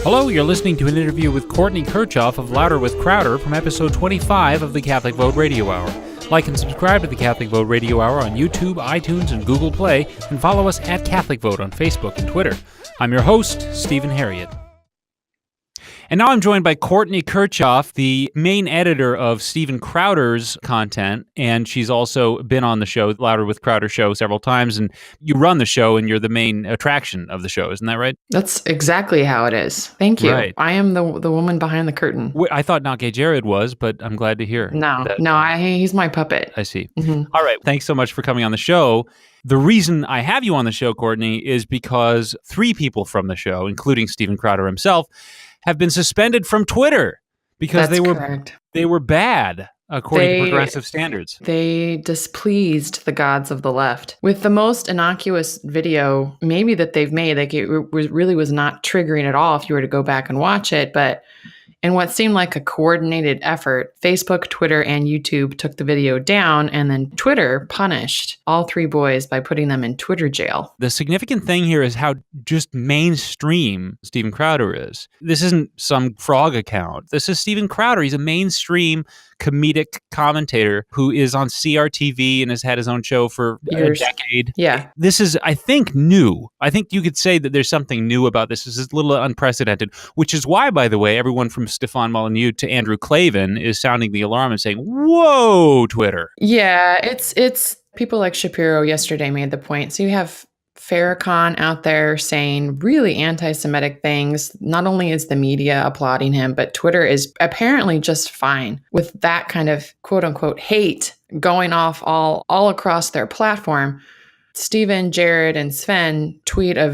Hello, you're listening to an interview with Courtney Kirchoff of Louder with Crowder from episode 25 of the Catholic Vote Radio Hour. Like and subscribe to the Catholic Vote Radio Hour on YouTube, iTunes, and Google Play, and follow us at Catholic Vote on Facebook and Twitter. I'm your host, Stephen Harriet. And now I'm joined by Courtney Kirchoff, the main editor of Steven Crowder's content, and she's also been on the show, Louder with Crowder show, several times, and you run the show, and you're the main attraction of the show, isn't that right? That's exactly how it is. Thank you. Right. I am the woman behind the curtain. I thought Not Gay Jared was, but I'm glad to hear. He's my puppet. I see. Mm-hmm. All right. Thanks so much for coming on the show. The reason I have you on the show, Courtney, is because 3 people from the show, including Steven Crowder himself, have been suspended from Twitter because they were bad according to progressive standards. They displeased the gods of the left with the most innocuous video maybe that they've made. Like it really was not triggering at all if you were to go back and watch it, but in what seemed like a coordinated effort, Facebook, Twitter, and YouTube took the video down, and then Twitter punished all 3 boys by putting them in Twitter jail. The significant thing here is how just mainstream Steven Crowder is. This isn't some frog account. This is Steven Crowder. He's a mainstream comedic commentator who is on CRTV and has had his own show for a decade. Yeah. This is, I think, new. I think you could say that there's something new about this. This is a little unprecedented, which is why, by the way, everyone from Stefan Molyneux to Andrew Klavan is sounding the alarm and saying, whoa, Twitter. Yeah, it's people like Shapiro yesterday made the point. So you have Farrakhan out there saying really anti-Semitic things. Not only is the media applauding him, but Twitter is apparently just fine with that kind of quote unquote hate going off all across their platform. Stephen, Jared, and Sven tweet a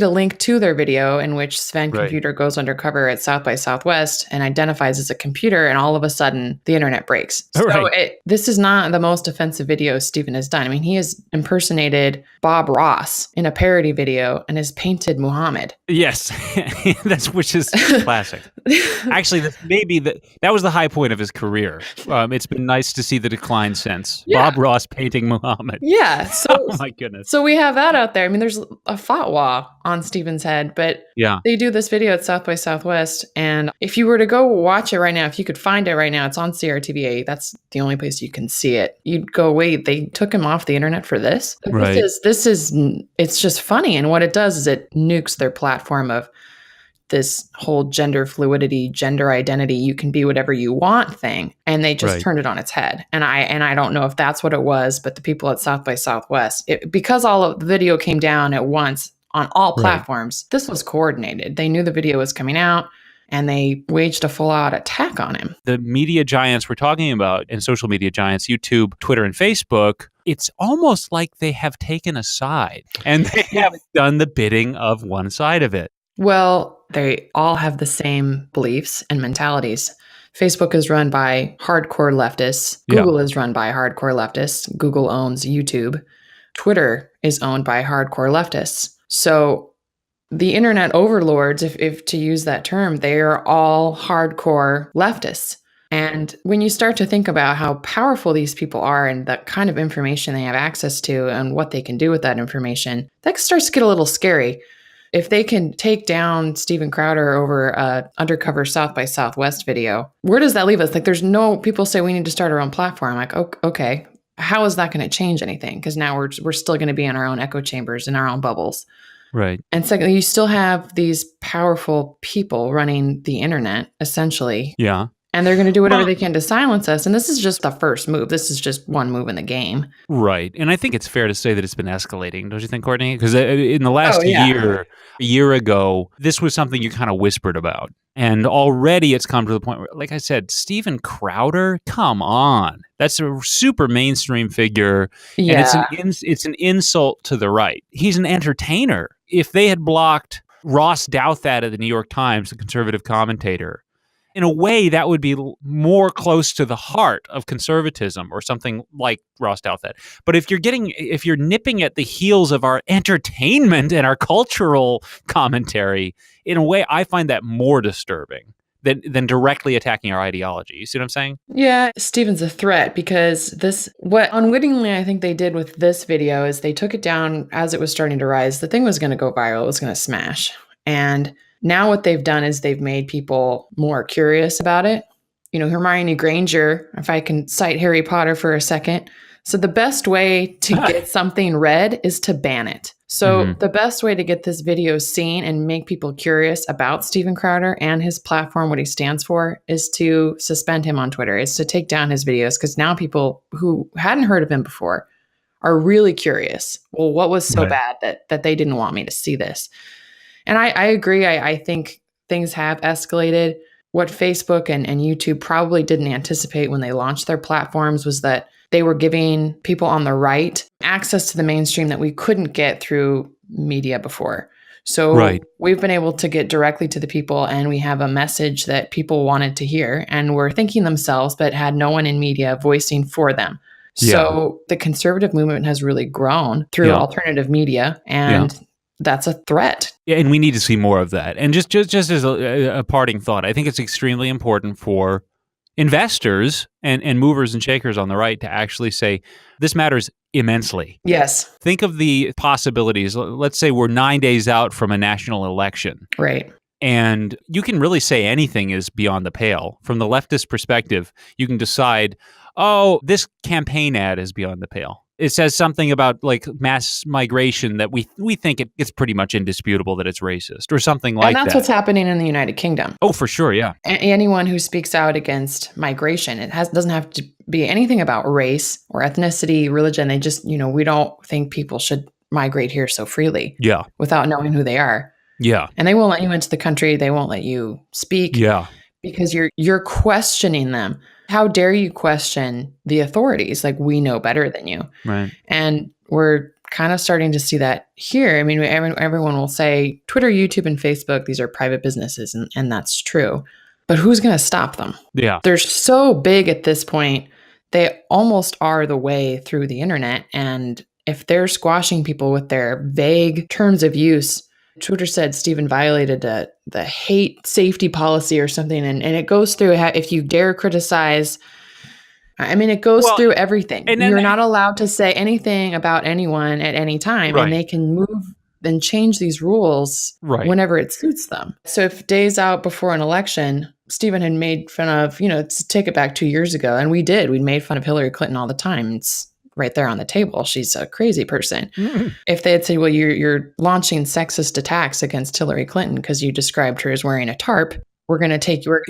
link to their video in which Sven Computer goes undercover at South by Southwest and identifies as a computer, and all of a sudden the internet breaks. So this is not the most offensive video Stephen has done. I mean, he has impersonated Bob Ross in a parody video and has painted Muhammad. Yes, which is classic. Actually, that was the high point of his career. It's been nice to see the decline since. Yeah. Bob Ross painting Muhammad. Yeah. So, oh my goodness. So we have that out there. I mean, there's a fatwa on Stephen's head, but they do this video at South by Southwest. And if you were to go watch it right now, if you could find it right now, it's on CRTV. That's the only place you can see it. You'd go, wait, they took him off the internet for this? Right. It's just funny. And what it does is it nukes their platform of this whole gender fluidity, gender identity, you can be whatever you want thing. And they just turned it on its head. And I don't know if that's what it was, but the people at South by Southwest, because all of the video came down at once on all platforms, this was coordinated. They knew the video was coming out and they waged a full out attack on him. The media giants we're talking about, and social media giants, YouTube, Twitter, and Facebook, it's almost like they have taken a side and they have done the bidding of one side of it. Well, they all have the same beliefs and mentalities. Facebook is run by hardcore leftists. Google is run by hardcore leftists. Google owns YouTube. Twitter is owned by hardcore leftists. So the internet overlords, if to use that term, they are all hardcore leftists. And when you start to think about how powerful these people are and the kind of information they have access to and what they can do with that information, that starts to get a little scary. If they can take down Steven Crowder over a undercover South by Southwest video, where does that leave us? Like, people say we need to start our own platform. Like, okay, how is that going to change anything? Because now we're still going to be in our own echo chambers, in our own bubbles. Right. And secondly, you still have these powerful people running the internet, essentially. Yeah. And they're going to do whatever they can to silence us. And this is just the first move. This is just one move in the game. Right. And I think it's fair to say that it's been escalating, don't you think, Courtney? Because in the last a year ago, this was something you kind of whispered about. And already it's come to the point where, like I said, Steven Crowder, come on. That's a super mainstream figure. Yeah. And it's an insult to the right. He's an entertainer. If they had blocked Ross Douthat of the New York Times, the conservative commentator, in a way, that would be more close to the heart of conservatism or something like Ross Douthat. But if you're nipping at the heels of our entertainment and our cultural commentary, in a way, I find that more disturbing than directly attacking our ideology. You see what I'm saying? Yeah, Steven's a threat because what unwittingly I think they did with this video is they took it down as it was starting to rise. The thing was going to go viral. It was going to smash. And Now what they've done is they've made people more curious about it. Hermione Granger, if I can cite Harry Potter for a second. So the best way to get something read is to ban it. So the best way to get this video seen and make people curious about Steven Crowder and his platform, what he stands for, is to suspend him on Twitter. It's to take down his videos, because now people who hadn't heard of him before are really curious. Well, what was so bad that they didn't want me to see this? And I agree. I think things have escalated. What Facebook and YouTube probably didn't anticipate when they launched their platforms was that they were giving people on the right access to the mainstream that we couldn't get through media before. So we've been able to get directly to the people, and we have a message that people wanted to hear and were thinking themselves, but had no one in media voicing for them. So the conservative movement has really grown through alternative media, and that's a threat. Yeah, and we need to see more of that. And just as a parting thought, I think it's extremely important for investors and movers and shakers on the right to actually say, this matters immensely. Yes. Think of the possibilities. Let's say we're 9 days out from a national election. Right. And you can really say anything is beyond the pale. From the leftist perspective, you can decide, oh, this campaign ad is beyond the pale. It says something about like mass migration that we think it's pretty much indisputable that it's racist or something like that. And that's what's happening in the United Kingdom. Oh, for sure, yeah. Anyone who speaks out against migration, doesn't have to be anything about race or ethnicity, religion. They just, we don't think people should migrate here so freely. Yeah. Without knowing who they are. Yeah. And they won't let you into the country. They won't let you speak. Yeah. Because you're questioning them. How dare you question the authorities? Like, we know better than you. Right. And we're kind of starting to see that here. I mean, everyone will say Twitter, YouTube, and Facebook, these are private businesses, and that's true. But who's going to stop them? Yeah. They're so big at this point, they almost are the way through the internet. And if they're squashing people with their vague terms of use, Twitter said Steven violated the hate safety policy or something. And it goes through if you dare criticize, it goes through everything. And you're not allowed to say anything about anyone at any time. Right. And they can move and change these rules whenever it suits them. So if days out before an election, Steven had made fun of, to take it back 2 years ago, and we made fun of Hillary Clinton all the time. It's right there on the table. She's a crazy person. Mm-hmm. If they had said, well, you're launching sexist attacks against Hillary Clinton because you described her as wearing a tarp, we're going to take your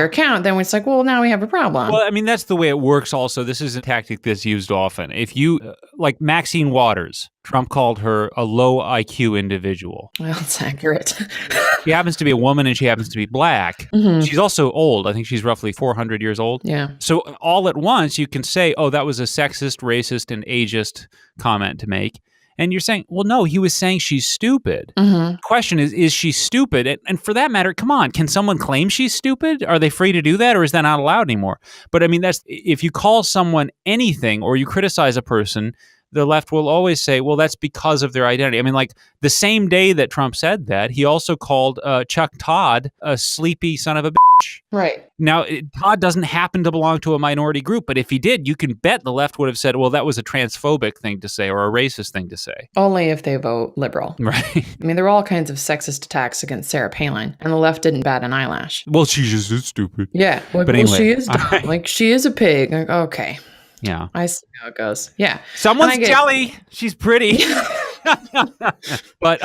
account, then it's like, well, now we have a problem. Well, that's the way it works also. This is a tactic that's used often. If you, like Maxine Waters, Trump called her a low IQ individual. Well, it's accurate. She happens to be a woman and she happens to be black. Mm-hmm. She's also old. I think she's roughly 400 years old. Yeah. So all at once you can say, oh, that was a sexist, racist, and ageist comment to make. And you're saying, well, no, he was saying she's stupid. Mm-hmm. The question is she stupid? And for that matter, come on, can someone claim she's stupid? Are they free to do that, or is that not allowed anymore? But that's if you call someone anything or you criticize a person, the left will always say, well, that's because of their identity. Like the same day that Trump said that, he also called Chuck Todd a sleepy son of a bitch. Right. Now, Todd doesn't happen to belong to a minority group, but if he did, you can bet the left would have said, well, that was a transphobic thing to say or a racist thing to say. Only if they vote liberal. Right. There were all kinds of sexist attacks against Sarah Palin, and the left didn't bat an eyelash. Well, she just is stupid. Yeah. But anyway, she is dumb. Like, she is a pig. Like, okay. Yeah. I see how it goes. Yeah. Someone's jelly. She's pretty. But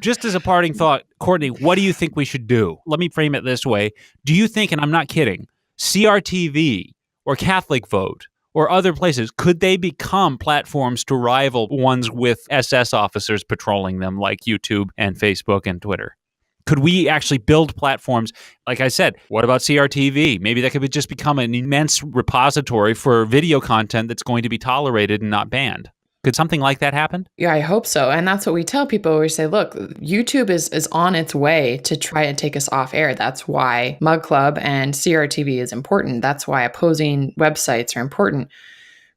just as a parting thought, Courtney, what do you think we should do? Let me frame it this way. Do you think, and I'm not kidding, CRTV or Catholic Vote or other places, could they become platforms to rival ones with SS officers patrolling them like YouTube and Facebook and Twitter? Could we actually build platforms? Like I said, what about CRTV? Maybe that could just become an immense repository for video content that's going to be tolerated and not banned. Could something like that happen? Yeah, I hope so. And that's what we tell people. We say, look, YouTube is on its way to try and take us off air. That's why Mug Club and CRTV is important. That's why opposing websites are important.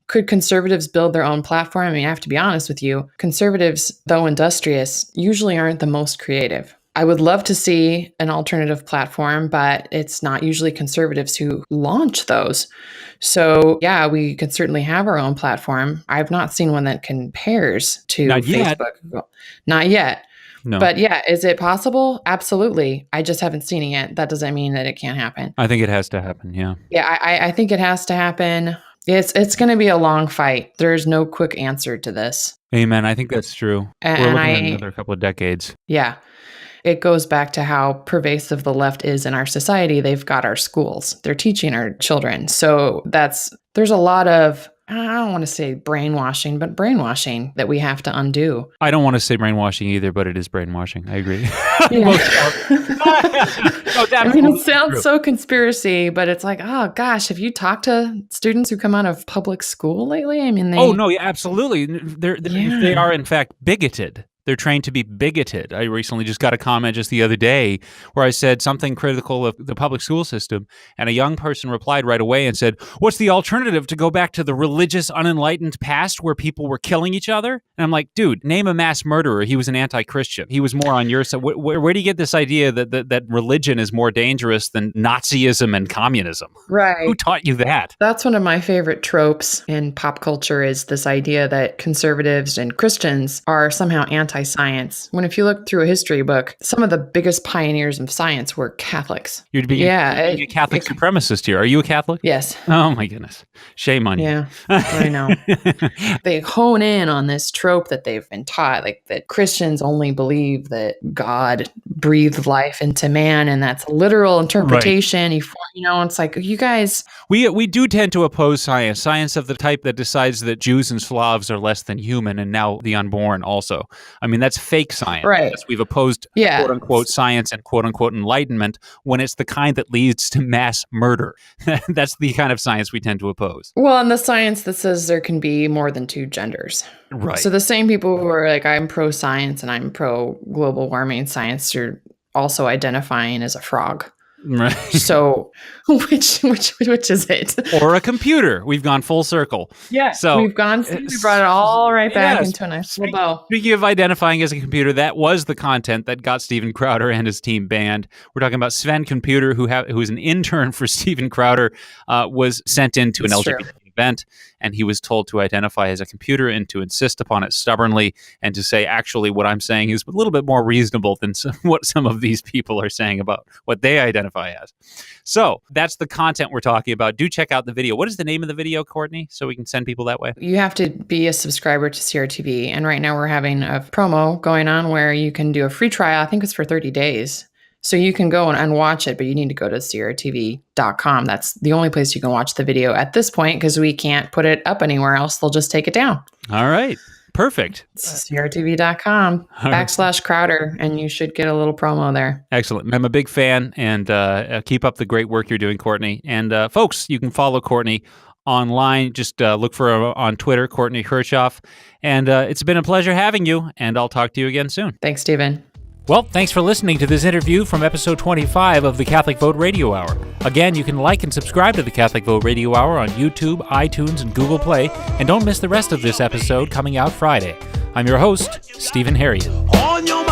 Could conservatives build their own platform? I have to be honest with you. Conservatives, though industrious, usually aren't the most creative. I would love to see an alternative platform, but it's not usually conservatives who launch those. So yeah, we could certainly have our own platform. I've not seen one that compares to Facebook. Not yet. No. But yeah, is it possible? Absolutely. I just haven't seen it yet. That doesn't mean that it can't happen. I think it has to happen, yeah. Yeah, I think it has to happen. It's going to be a long fight. There's no quick answer to this. Amen. I think that's true. We're looking at another couple of decades. Yeah. It goes back to how pervasive the left is in our society. They've got our schools. They're teaching our children. So there's a lot of, I don't want to say brainwashing, but brainwashing that we have to undo. I don't want to say brainwashing either, but it is brainwashing. I agree. I mean, it sounds so conspiracy, but it's like, oh gosh, have you talked to students who come out of public school lately? I mean, absolutely. They are in fact bigoted. They're trained to be bigoted. I recently just got a comment just the other day where I said something critical of the public school system, and a young person replied right away and said, "What's the alternative, to go back to the religious, unenlightened past where people were killing each other?" And I'm like, dude, name a mass murderer. He was an anti-Christian. He was more on your side. Where do you get this idea that religion is more dangerous than Nazism and communism? Right. Who taught you that? That's one of my favorite tropes in pop culture, is this idea that conservatives and Christians are somehow anti-science. When if you look through a history book, some of the biggest pioneers of science were Catholics. You're being a Catholic supremacist here. Are you a Catholic? Yes. Oh my goodness. Shame on you. Yeah, I know. They hone in on this trope that they've been taught, like that Christians only believe that God breathed life into man, and that's a literal interpretation. Right. It's like, you guys... We do tend to oppose science of the type that decides that Jews and Slavs are less than human, and now the unborn also. I mean, that's fake science. Right. Yes, we've opposed quote-unquote science and quote-unquote enlightenment when it's the kind that leads to mass murder. That's the kind of science we tend to oppose. Well, and the science that says there can be more than two genders. Right. So the same people who are like, I'm pro-science and I'm pro-global warming science, you're also identifying as a frog. Right. So which is it? Or a computer. We've gone full circle. Yeah. So we brought it all right back into a nice little bow. Speaking of identifying as a computer, that was the content that got Steven Crowder and his team banned. We're talking about Sven Computer, who is an intern for Steven Crowder, was sent into an LGBT event, and he was told to identify as a computer and to insist upon it stubbornly, and to say, actually, what I'm saying is a little bit more reasonable than what some of these people are saying about what they identify as. So that's the content we're talking about. Do check out the video. What is the name of the video, Courtney, so we can send people that way? You have to be a subscriber to CRTV, and right now we're having a promo going on where you can do a free trial. I think it's for 30 days. So you can go and watch it, but you need to go to CRTV.com. That's the only place you can watch the video at this point, because we can't put it up anywhere else. They'll just take it down. All right. Perfect. CRTV.com /Crowder, and you should get a little promo there. Excellent. I'm a big fan, and keep up the great work you're doing, Courtney. And folks, you can follow Courtney online. Just look for her on Twitter, Courtney Kirchoff. And it's been a pleasure having you, and I'll talk to you again soon. Thanks, Stephen. Well, thanks for listening to this interview from episode 25 of the Catholic Vote Radio Hour. Again, you can like and subscribe to the Catholic Vote Radio Hour on YouTube, iTunes, and Google Play, and don't miss the rest of this episode coming out Friday. I'm your host, Stephen Harriet. On your